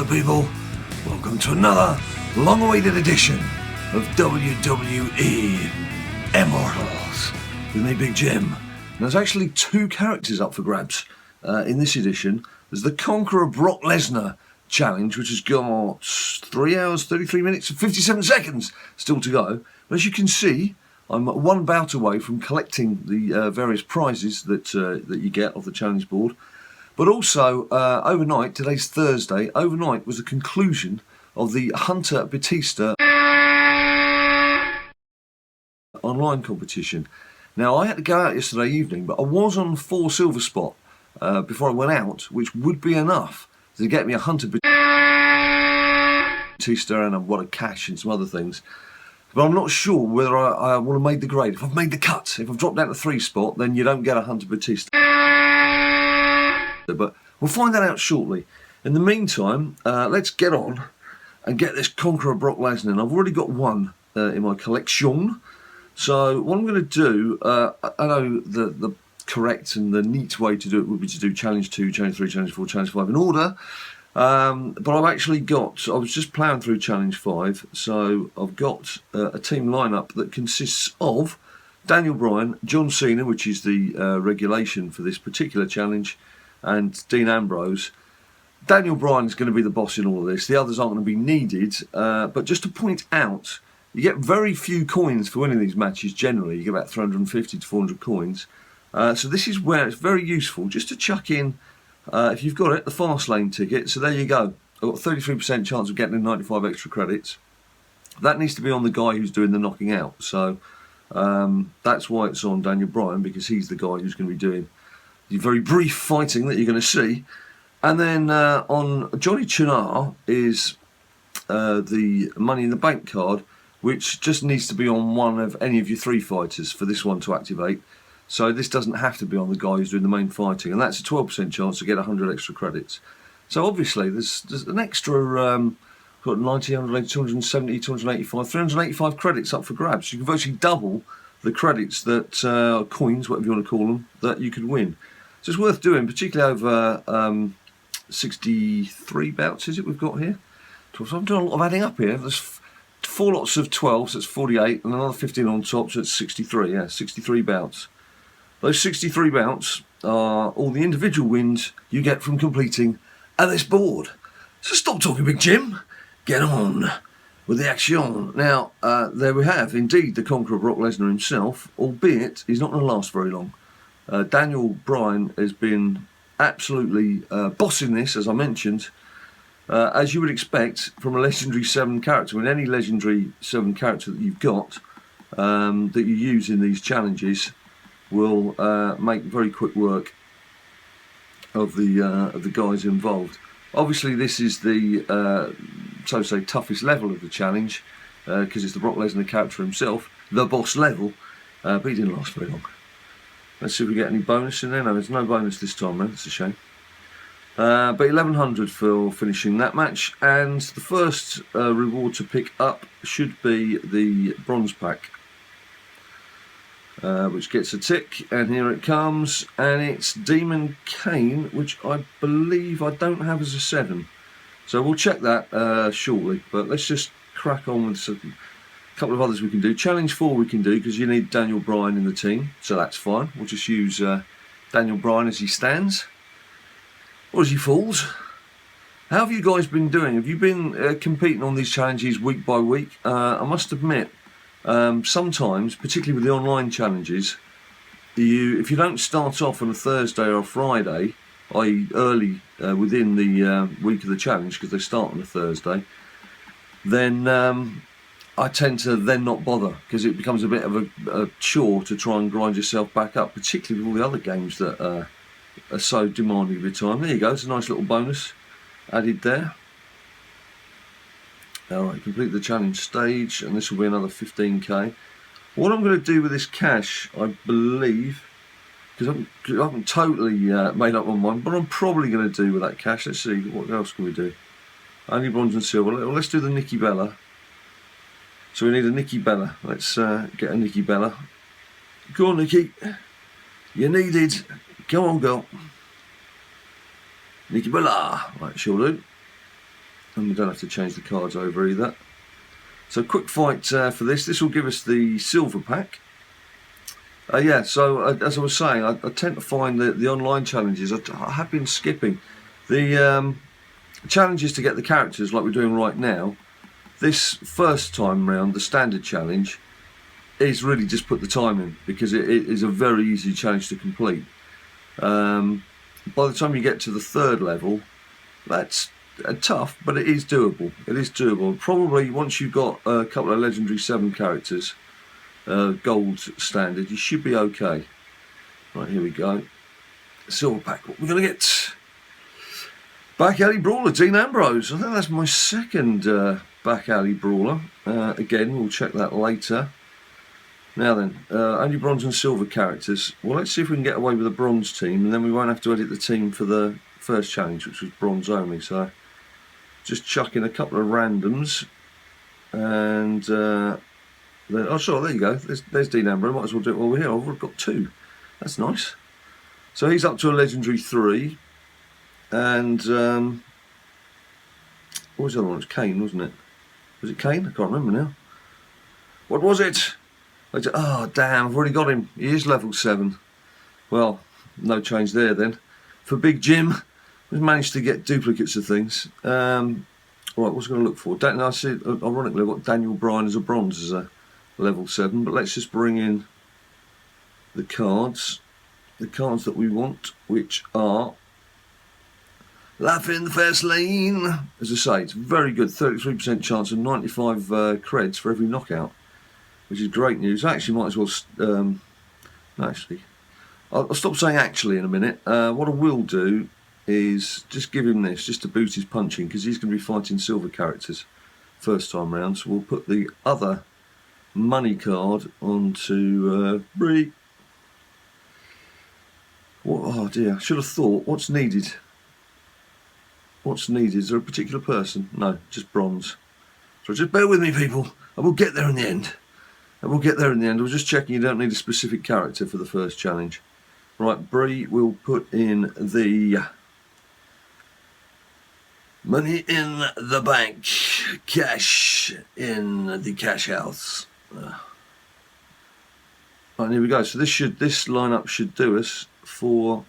people, welcome to another long-awaited edition of WWE Immortals with me, Big Jim. And there's actually two characters up for grabs in this edition. There's the Conqueror Brock Lesnar challenge, which has got 3 hours, 33 minutes and 57 seconds still to go. But as you can see, I'm one bout away from collecting the various prizes that you get off the challenge board. But also, overnight, today's Thursday, overnight was the conclusion of the Hunter Batista online competition. Now, I had to go out yesterday evening, but I was on 4 silver spot before I went out, which would be enough to get me a Hunter Batista and a wad of cash and some other things. But I'm not sure whether I would have made the grade. If I've made the cut, if I've dropped down to 3 spot, then you don't get a Hunter Batista. But we'll find that out shortly. In the meantime, let's get on and get this Conqueror Brock Lesnar. And I've already got one in my collection. So what I'm going to do, I know the correct and the neat way to do it would be to do Challenge 2, Challenge 3, Challenge 4, Challenge 5 in order. But I've actually got, I was just ploughing through Challenge 5, so I've got a team lineup that consists of Daniel Bryan, John Cena, which is the regulation for this particular challenge, and Dean Ambrose. Daniel Bryan is going to be the boss in all of this. The others aren't going to be needed. But just to point out, you get very few coins for winning these matches generally. You get about 350 to 400 coins. So this is where it's very useful just to chuck in, if you've got it, the fast lane ticket. So there you go. I've got 33% chance of getting 95 extra credits. That needs to be on the guy who's doing the knocking out. So that's why it's on Daniel Bryan, because he's the guy who's going to be doing the very brief fighting that you're going to see. And then on Johnny Chunar is the Money in the Bank card, which just needs to be on one of any of your 3 fighters for this one to activate. So this doesn't have to be on the guy who's doing the main fighting, and that's a 12% chance to get 100 extra credits. So obviously there's an extra 90, 180, 270, 285, 385 credits up for grabs. You can virtually double the credits that, coins, whatever you want to call them, that you could win. So it's worth doing, particularly over 63 bouts, is it, we've got here? So I'm doing a lot of adding up here. There's 4 lots of 12, so that's 48, and another 15 on top, so it's 63, yeah, 63 bouts. Those 63 bouts are all the individual wins you get from completing this board. So stop talking, Big Jim. Get on with the action. Now, there we have, indeed, the Conqueror Brock Lesnar himself, albeit he's not going to last very long. Daniel Bryan has been absolutely bossing this, as I mentioned, as you would expect from a Legendary 7 character. And any Legendary 7 character that you've got, that you use in these challenges, will make very quick work of the guys involved. Obviously, this is the so to say toughest level of the challenge, because it's the Brock Lesnar character himself, the boss level, but he didn't last very long. Let's see if we get any bonus in there. No, there's no bonus this time, man. It's a shame. But 1100 for finishing that match, and the first reward to pick up should be the bronze pack, which gets a tick, and here it comes, and it's Demon Kane, which I believe I don't have as a 7. So we'll check that shortly, but let's just crack on with a couple of others we can do. Challenge 4 we can do, because you need Daniel Bryan in the team, so that's fine. We'll just use Daniel Bryan as he stands. Or as he falls. How have you guys been doing? Have you been competing on these challenges week by week? I must admit, sometimes, particularly with the online challenges, if you don't start off on a Thursday or a Friday, i.e. early within the week of the challenge, because they start on a Thursday, then I tend to then not bother, because it becomes a bit of a chore to try and grind yourself back up, particularly with all the other games that are so demanding of your time. There you go, it's a nice little bonus added there. Alright, complete the challenge stage, and this will be another 15k. What I'm going to do with this cash, I believe, because I haven't totally made up my mind, but I'm probably going to do with that cash, let's see, what else can we do? Only bronze and silver. Well, let's do the Nikki Bella. So we need a Nikki Bella. Let's get a Nikki Bella. Go on, Nikki. You're needed. Go on, girl. Nikki Bella. Right, she'll do. And we don't have to change the cards over either. So quick fight for this. This will give us the silver pack. Yeah, so as I was saying, I tend to find that the online challenges, I have been skipping. The challenges to get the characters like we're doing right now, this first time round, the standard challenge, is really just put the time in, because it is a very easy challenge to complete. By the time you get to the third level, that's tough, but it is doable. It is doable. Probably once you've got a couple of legendary 7 characters, gold standard, you should be okay. Right, here we go. Silver pack. What we're going to get? Back alley brawler, Dean Ambrose. I think that's my second back alley brawler. Again, we'll check that later. Now then, only bronze and silver characters. Well, let's see if we can get away with a bronze team, and then we won't have to edit the team for the first challenge, which was bronze only. So, just chuck in a couple of randoms, and then, oh, sure, there you go. There's Dean Ambrose. Might as well do it while we're here. I've got 2. That's nice. So he's up to a legendary 3, and what was the other one? It was Kane, wasn't it? Was it Kane? I can't remember now. What was it? Oh, damn, I've already got him. He is level 7. Well, no change there then. For Big Jim, we've managed to get duplicates of things. Right, what's going to look for? I see, ironically, I've got Daniel Bryan as a bronze as a level 7, but let's just bring in the cards. The cards that we want, which are Laugh in the Fast Lane. As I say, it's very good. 33% chance and 95 creds for every knockout, which is great news. I actually might as well, actually, I'll stop saying actually in a minute. What I will do is just give him this, just to boost his punching, because he's going to be fighting silver characters first time round. So we'll put the other money card onto Bree. Oh dear, I should have thought, what's needed? What's needed? Is there a particular person? No, just bronze. So just bear with me, people. I will get there in the end. I will get there in the end. I was just checking you don't need a specific character for the first challenge. Right, Bree will put in the money in the bank. Cash in the cash house. Right, here we go. So this lineup should do us for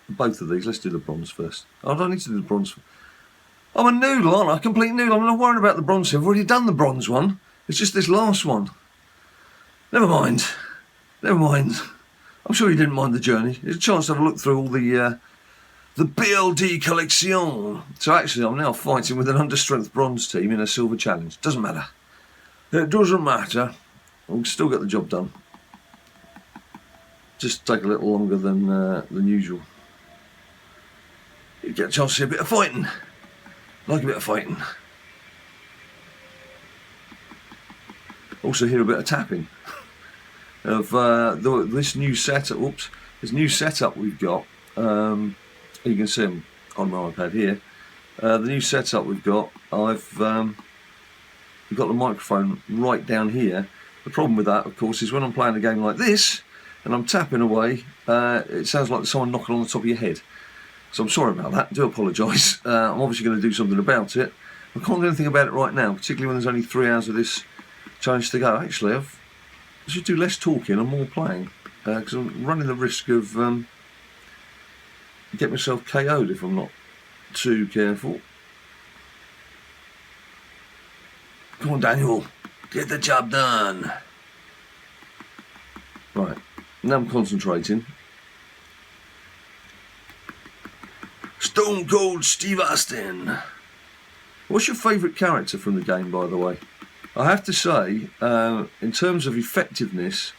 both of these. Let's do the bronze first. I don't need to do the bronze. I'm a noodle, aren't I? A complete noodle. I'm not worrying about the bronze. I've already done the bronze one. It's just this last one. Never mind. Never mind. I'm sure you didn't mind the journey. There's a chance to have a look through all the BLD collection. So actually, I'm now fighting with an understrength bronze team in a silver challenge. Doesn't matter. It doesn't matter. I'll still get the job done. Just take a little longer than usual. You get a chance to see a bit of fighting. Like a bit of fighting. Also hear a bit of tapping of this new setup. Oops, this new setup we've got. You can see them on my iPad here. The new setup we've got. We've got the microphone right down here. The problem with that, of course, is when I'm playing a game like this and I'm tapping away, it sounds like someone knocking on the top of your head. So I'm sorry about that. I do apologise. I'm obviously going to do something about it. I can't do anything about it right now, particularly when there's only 3 hours of this challenge to go. Actually, I should do less talking and more playing, because I'm running the risk of get myself KO'd if I'm not too careful. Come on, Daniel, get the job done. Right, now I'm concentrating. Stone Cold Steve Austin. What's your favourite character from the game, by the way? I have to say, in terms of effectiveness,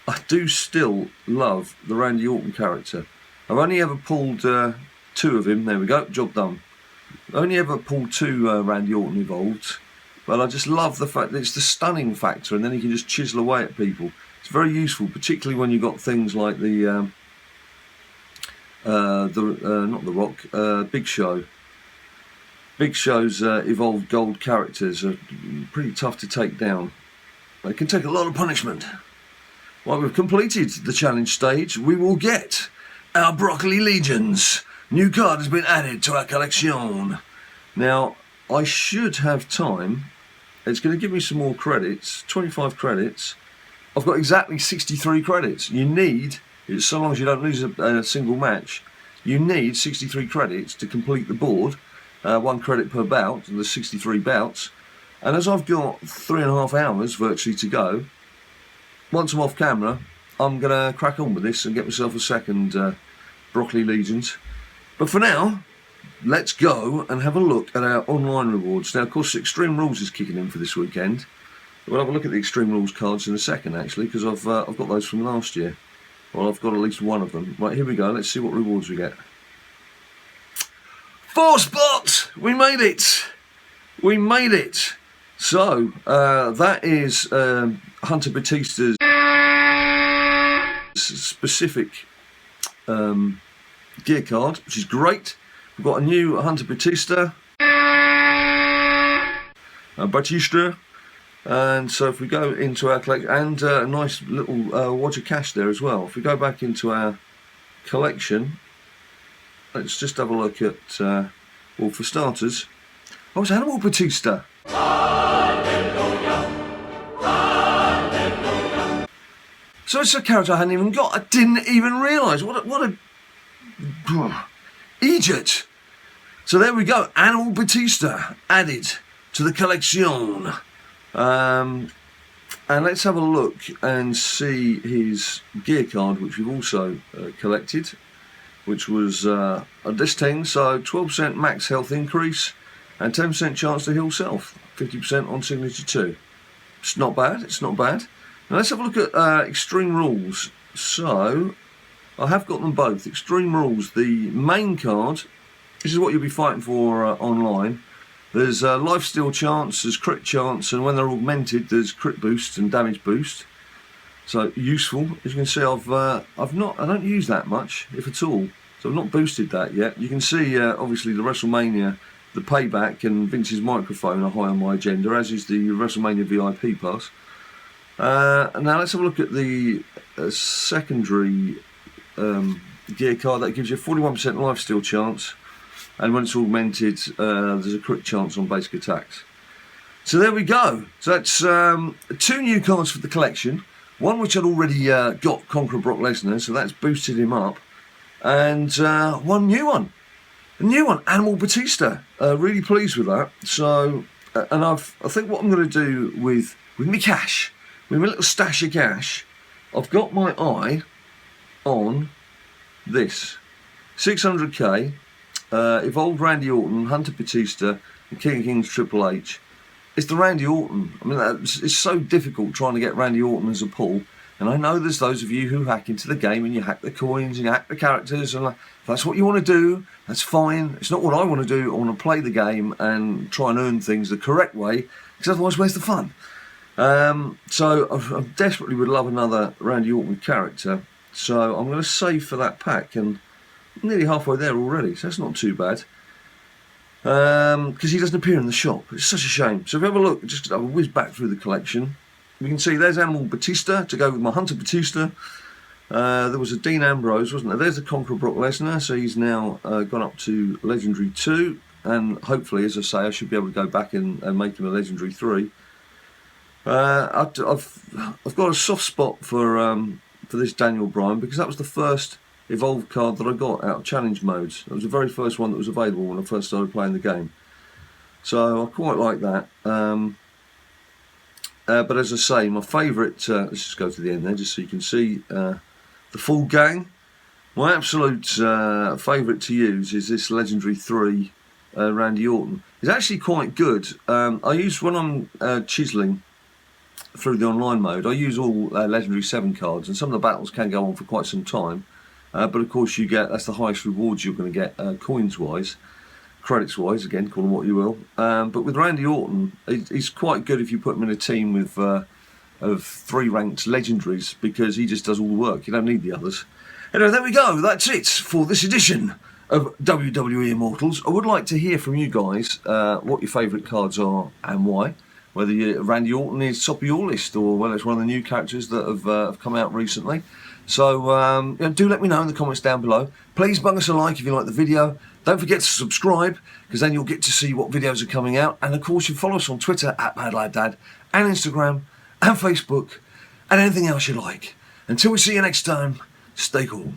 I do still love the Randy Orton character. I've only ever pulled 2 of him. There we go, job done. I've only ever pulled 2 Randy Orton evolved, but I just love the fact that it's the stunning factor, and then he can just chisel away at people. It's very useful, particularly when you've got things like the not The Rock, Big Show. Big Show's evolved gold characters are pretty tough to take down. They can take a lot of punishment. While we've completed the challenge stage, we will get our Broccoli Legions. New card has been added to our collection. Now, I should have time. It's going to give me some more credits, 25 credits. I've got exactly 63 credits. You need, so long as you don't lose a single match, you need 63 credits to complete the board. 1 credit per bout, and there's 63 bouts. And as I've got 3.5 hours virtually to go, once I'm off camera, I'm going to crack on with this and get myself a second Broccoli Legions. But for now, let's go and have a look at our online rewards. Now, of course, Extreme Rules is kicking in for this weekend. We'll have a look at the Extreme Rules cards in a second, actually, because I've got those from last year. Well, I've got at least one of them. Right, here we go. Let's see what rewards we get. 4 spots! We made it! We made it! So, that is Hunter Batista's specific gear card, which is great. We've got a new Hunter Batista. And so if we go into our collection, and a nice little wad of cash there as well. If we go back into our collection, let's just have a look at, well, for starters, oh, it's Animal Batista. So it's a character I hadn't even got. I didn't even realise. What a idiot. So there we go. Animal Batista added to the collection. And let's have a look and see his gear card, which we've also collected, which was this thing. So 12% max health increase and 10% chance to heal self. 50% on signature 2. It's not bad. It's not bad. Now let's have a look at Extreme Rules. So I have got them both. Extreme Rules, the main card. This is what you'll be fighting for online. There's life steal chance, there's crit chance, and when they're augmented, there's crit boost and damage boost. So useful. As you can see, I don't use that much, if at all. So I've not boosted that yet. You can see, obviously, the WrestleMania, the Payback, and Vince's microphone are high on my agenda, as is the WrestleMania VIP pass. Now let's have a look at the secondary gear card. That gives you a 41% life steal chance, and when it's augmented, there's a crit chance on basic attacks. So there we go. So that's 2 new cards for the collection. One which I'd already got, Conqueror Brock Lesnar, so that's boosted him up, and one new one. A new one, Animal Batista. Really pleased with that. So, and I think what I'm going to do with my cash, with my little stash of cash, I've got my eye on this 600k evolved Randy Orton, Hunter Batista, and King of Kings Triple H. It's the Randy Orton. I mean, it's so difficult trying to get Randy Orton as a pull. And I know there's those of you who hack into the game and you hack the coins and you hack the characters, and if that's what you want to do, that's fine. It's not what I want to do. I want to play the game and try and earn things the correct way, because otherwise where's the fun? So I desperately would love another Randy Orton character. So I'm going to save for that pack, and I'm nearly halfway there already, so that's not too bad. Because he doesn't appear in the shop. It's such a shame. So if we have a look, just I'll whiz back through the collection. We can see there's Animal Batista to go with my Hunter Batista. There was a Dean Ambrose, wasn't there? There's the Conqueror Brock Lesnar, so he's now gone up to Legendary 2, and hopefully, as I say, I should be able to go back and make him a Legendary 3. I've got a soft spot for this Daniel Bryan, because that was the first evolved card that I got out of challenge modes. It was the very first one that was available when I first started playing the game. So I quite like that. But as I say, my favourite, let's just go to the end there just so you can see the full gang. My absolute favourite to use is this Legendary 3 Randy Orton. It's actually quite good. I use, when I'm chiselling through the online mode, I use all Legendary 7 cards, and some of the battles can go on for quite some time. But of course you get, that's the highest rewards you're going to get coins wise, credits wise, again, call them what you will. But with Randy Orton, he's quite good if you put him in a team with of 3 ranked legendaries, because he just does all the work. You don't need the others. Anyway, there we go. That's it for this edition of WWE Immortals. I would like to hear from you guys what your favourite cards are and why. Whether Randy Orton is top of your list, or whether it's one of the new characters that have come out recently. So do let me know in the comments down below. Please bung us a like if you like the video. Don't forget to subscribe, because then you'll get to see what videos are coming out. And of course, you follow us on Twitter at BadLadDad, and Instagram and Facebook, and anything else you like. Until we see you next time, stay cool.